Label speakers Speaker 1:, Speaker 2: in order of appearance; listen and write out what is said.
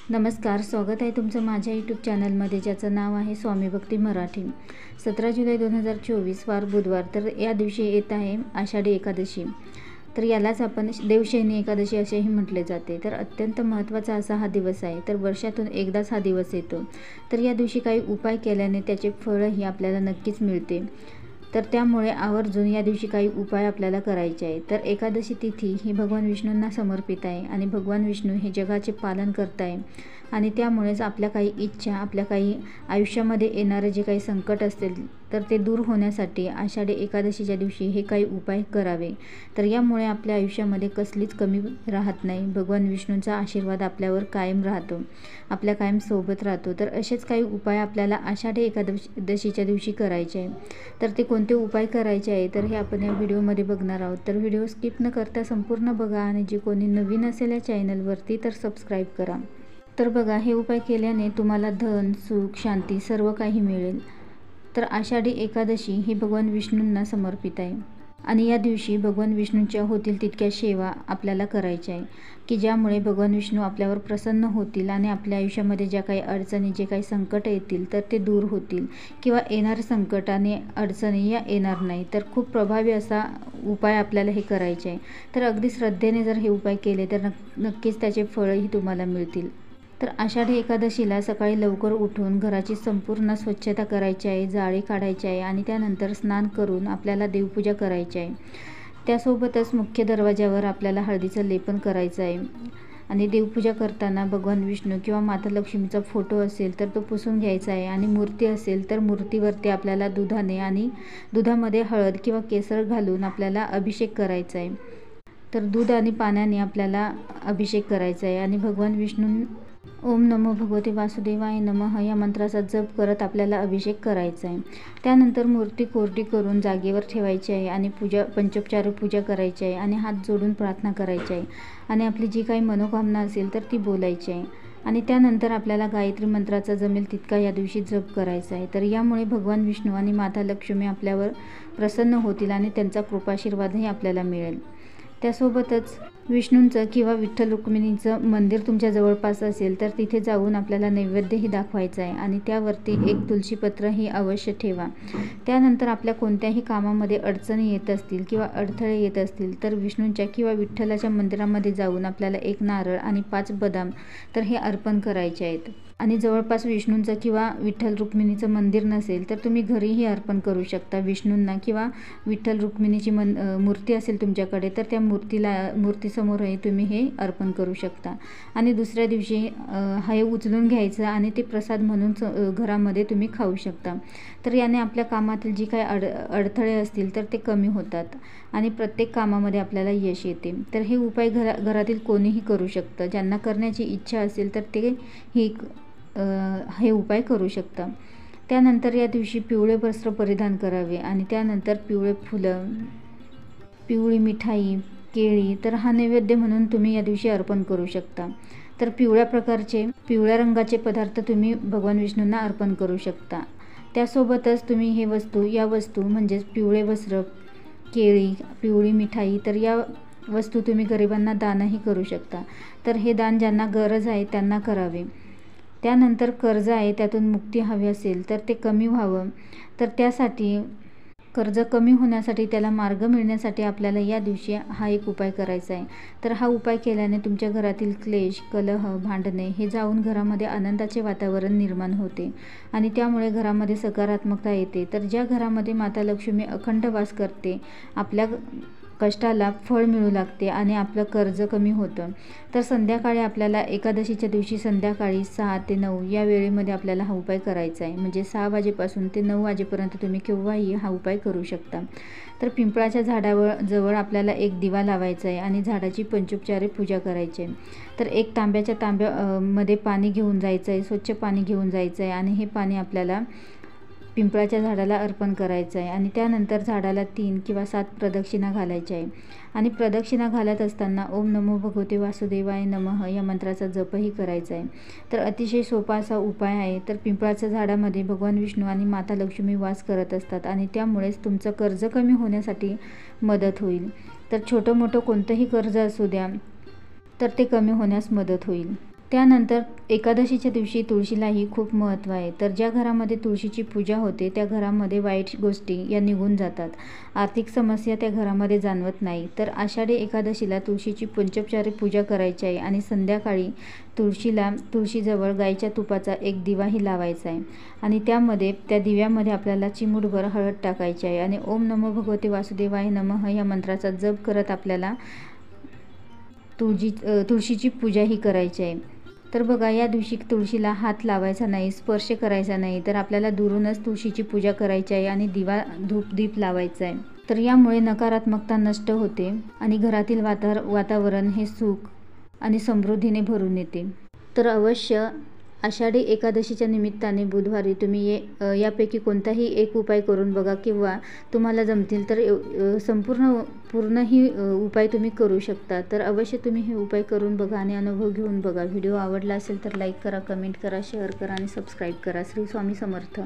Speaker 1: नमस्कार, स्वागत आहे तुमचं माझ्या यूट्यूब चॅनलमध्ये, ज्याचं नाव आहे स्वामी भक्ती मराठी। 17 जुलै 2024 वार बुधवार। तर या दिवशी येत आहे आषाढी एकादशी। तर यालाच आपण देवशयनी एकादशी असेही म्हटले जाते। तर अत्यंत महत्त्वाचा असा हा दिवस आहे। तर वर्षातून एकदाच हा दिवस येतो। तर या दिवशी काही उपाय केल्याने त्याचे फळही आपल्याला नक्कीच मिळते। तर त्यामुळे आवर्जून या दिवशी काही उपाय आपल्याला करायचे आहे। तर एकादशी तिथी ही भगवान विष्णूंना समर्पित आहे आणि भगवान विष्णू हे जगाचे पालन करत आहे आणि त्यामुळेच आपल्या काही इच्छा, आपल्या काही आयुष्यामध्ये येणारे जे काही संकट असतील तर ते दूर होण्यासाठी आषाढी एकादशीच्या दिवशी हे काही उपाय करावे। तर यामुळे आपल्या आयुष्यामध्ये कसलीच कमी राहत नाही। भगवान विष्णूंचा आशीर्वाद आपल्यावर कायम राहतो, आपल्या कायम सोबत राहतो। तर असेच काही उपाय आपल्याला आषाढी एकादशीच्या दिवशी करायचे आहे। तर ते कोणते उपाय करायचे आहे तर हे आपण या व्हिडिओमध्ये बघणार आहोत। तर व्हिडिओ स्किप न करता संपूर्ण बघा आणि जे कोणी नवीन असेल या चॅनलवरती तर सबस्क्राईब करा। तर बघा, हे उपाय केल्याने तुम्हाला धन, सुख, शांती सर्व काही मिळेल। तर आषाढी एकादशी ही भगवान विष्णूंना समर्पित आहे आणि या दिवशी भगवान विष्णूंच्या होतील तितक्या सेवा आपल्याला करायच्या आहे की ज्यामुळे भगवान विष्णू आपल्यावर प्रसन्न होतील आणि आपल्या आयुष्यामध्ये ज्या काही अडचणी, जे काही संकट येतील तर ते दूर होतील किंवा येणारे संकट आणि अडचणी या येणार नाही। तर खूप प्रभावी असा उपाय आपल्याला हे करायचे आहे। तर अगदी श्रद्धेने जर हे उपाय केले तर नक्कीच त्याचे फळही तुम्हाला मिळतील। तर आषाढी एकादशीला सकाळी लवकर उठून घराची संपूर्ण स्वच्छता करायची आहे, जाळी काढायची आहे आणि त्यानंतर स्नान करून आपल्याला देवपूजा करायची आहे। त्यासोबतच मुख्य दरवाजावर आपल्याला हळदीचं लेपन करायचं आहे आणि देवपूजा करताना भगवान विष्णू किंवा माता लक्ष्मीचा फोटो असेल तर तो पुसून घ्यायचा आहे आणि मूर्ती असेल तर मूर्तीवरती आपल्याला दुधाने आणि दुधामध्ये हळद किंवा केसर घालून आपल्याला अभिषेक करायचा आहे। तर दूध आणि पाण्याने आपल्याला अभिषेक करायचा आहे आणि भगवान विष्णू ओम नमो भगवते वासुदेवाय नमः या मंत्राचा जप करत आपल्याला अभिषेक करायचा आहे। त्यानंतर मूर्ती कोरडी करून जागेवर ठेवायची आहे आणि पंचोपचार पूजा करायची आहे आणि हात जोडून प्रार्थना करायची आहे आणि आपली जी काही मनोकामना असेल तर ती बोलायची आहे आणि त्यानंतर आपल्याला गायत्री मंत्राचा जमेल तितका या दिवशी जप करायचा आहे। तर यामुळे भगवान विष्णू आणि माता लक्ष्मी आपल्यावर प्रसन्न होतील आणि त्यांचा कृपाशीर्वादही आपल्याला मिळेल। त्यासोबतच विष्णूंचं किंवा विठ्ठल रुक्मिणीचं मंदिर तुमच्या जवळपास असेल तर तिथे जाऊन आपल्याला नैवेद्यही दाखवायचा आहे आणि त्यावरती एक तुळशीपत्रही अवश्य ठेवा। त्यानंतर आपल्या कोणत्याही कामामध्ये अडचणी येत असतील किंवा अडथळे येत असतील तर विष्णूंच्या किंवा विठ्ठलाच्या मंदिरामध्ये जाऊन आपल्याला एक नारळ आणि 5 बदाम तर हे अर्पण करायचे आहेत आणि जवळपास विष्णूंचं किंवा विठ्ठल रुक्मिणीचं मंदिर नसेल तर तुम्ही घरीही अर्पण करू शकता विष्णूंना किंवा विठ्ठल रुक्मिणीची मूर्ती असेल तुमच्याकडे तर त्या मूर्तीसमोरही तुम्ही हे अर्पण करू शकता आणि दुसऱ्या दिवशी हे उचलून घ्यायचं आणि ते प्रसाद म्हणून घरामध्ये तुम्ही खाऊ शकता। तर याने आपल्या कामातील जी काही अडथळे असतील तर ते कमी होतात आणि प्रत्येक कामामध्ये आपल्याला यश येते। तर हे उपाय घरातील कोणीही करू शकतं, ज्यांना करण्याची इच्छा असेल तर ते हे उपाय करू शकता। त्यानंतर या दिवशी पिवळे वस्त्र परिधान करावे आणि त्यानंतर पिवळे फुलं, पिवळी मिठाई, केळी तर हा नैवेद्य म्हणून तुम्ही या दिवशी अर्पण करू शकता। तर पिवळ्या रंगाचे पदार्थ तुम्ही भगवान विष्णूंना अर्पण करू शकता। त्यासोबतच तुम्ही या वस्तू म्हणजेच पिवळे वस्त्र, केळी, पिवळी मिठाई तर या वस्तू तुम्ही गरिबांना दानही करू शकता। तर हे दान ज्यांना गरज आहे त्यांना करावे। त्यानंतर कर्ज आहे त्यातून मुक्ती हवी असेल तर ते कमी व्हावं, तर त्यासाठी कर्ज कमी होण्यासाठी त्याला मार्ग मिळण्यासाठी आपल्याला या दिवशी हा एक उपाय करायचा आहे। तर हा उपाय केल्याने तुमच्या घरातील क्लेश, कलह, भांडणे हे जाऊन घरामध्ये आनंदाचे वातावरण निर्माण होते आणि त्यामुळे घरामध्ये सकारात्मकता येते। तर ज्या घरामध्ये माता लक्ष्मी अखंड वास करते, आपल्या कष्टाला फळ मिळू लागते आणि आपलं कर्ज कमी होतं। तर संध्याकाळी आपल्याला एकादशीच्या दिवशी संध्याकाळी 6 ते 9 या वेळेमध्ये आपल्याला हा उपाय करायचा आहे। म्हणजे 6 वाजेपासून ते 9 वाजेपर्यंत तुम्ही केव्हाही हा उपाय करू शकता। तर पिंपळाच्या जवळ आपल्याला एक दिवा लावायचा आहे आणि झाडाची पंचोपचारे पूजा करायची आहे। तर एक तांब्यामध्ये पाणी घेऊन जायचं आहे, स्वच्छ पाणी घेऊन जायचं आहे आणि हे पाणी आपल्याला पिंपळाच्या झाडाला अर्पण करायचं आहे आणि त्यानंतर झाडाला 3 किंवा 7 प्रदक्षिणा घालायच्या आहे आणि प्रदक्षिणा घालत असताना ओम नमो भगवते वासुदेवाय नमः या मंत्राचा जपही करायचा आहे। तर अतिशय सोपा असा उपाय आहे। तर पिंपळाच्या झाडामध्ये भगवान विष्णू आणि माता लक्ष्मी वास करत असतात आणि त्यामुळेच तुमचं कर्ज कमी होण्यासाठी मदत होईल। तर छोटं मोठं कोणतंही कर्ज असू द्या तर ते कमी होण्यास मदत होईल। त्यानंतर एकादशीच्या दिवशी तुळशीलाही खूप महत्त्व आहे. तर ज्या घरामध्ये तुळशीची पूजा होते त्या घरामध्ये वाईट गोष्टी या निघून जातात. आर्थिक समस्या त्या घरामध्ये जाणवत नाही. तर आषाढी एकादशीला तुळशीची पंचोपचारे पूजा करायची आहे आणि संध्याकाळी तुळशीजवळ गाईच्या तुपाचा एक दिवाही लावायचा आहे आणि त्या दिव्यामध्ये आपल्याला चिमूटभर हळद टाकायची आहे आणि ओम नमो भगवते वासुदेवाय नमः या मंत्राचा जप करत आपल्याला तुळशीची पूजा ही करायची आहे. तर बघा, या दिवशी तुळशीला हात लावायचा नाही, स्पर्श करायचा नाही. तर आपल्याला दुरूनच तुळशीची पूजा करायची आहे आणि दीप लावायचा आहे. तर यामुळे नकारात्मकता नष्ट होते आणि घरातील वातावरण हे सुख आणि समृद्धीने भरून येते. तर अवश्य आषाढी एकादशीच्या निमित्ताने बुधवारी तुम्ही यापैकी कोणताही एक उपाय करून बघा किंवा तुम्हाला जमतील तर पूर्ण ही उपाय तुम्ही करू शकता. तर अवश्य तुम्ही हे उपाय करून बघा आणि अनुभव घेऊन बघा. व्हिडिओ आवडला असेल तर लाईक करा, कमेंट करा, शेअर करा आणि सबस्क्राईब करा. श्री स्वामी समर्थ.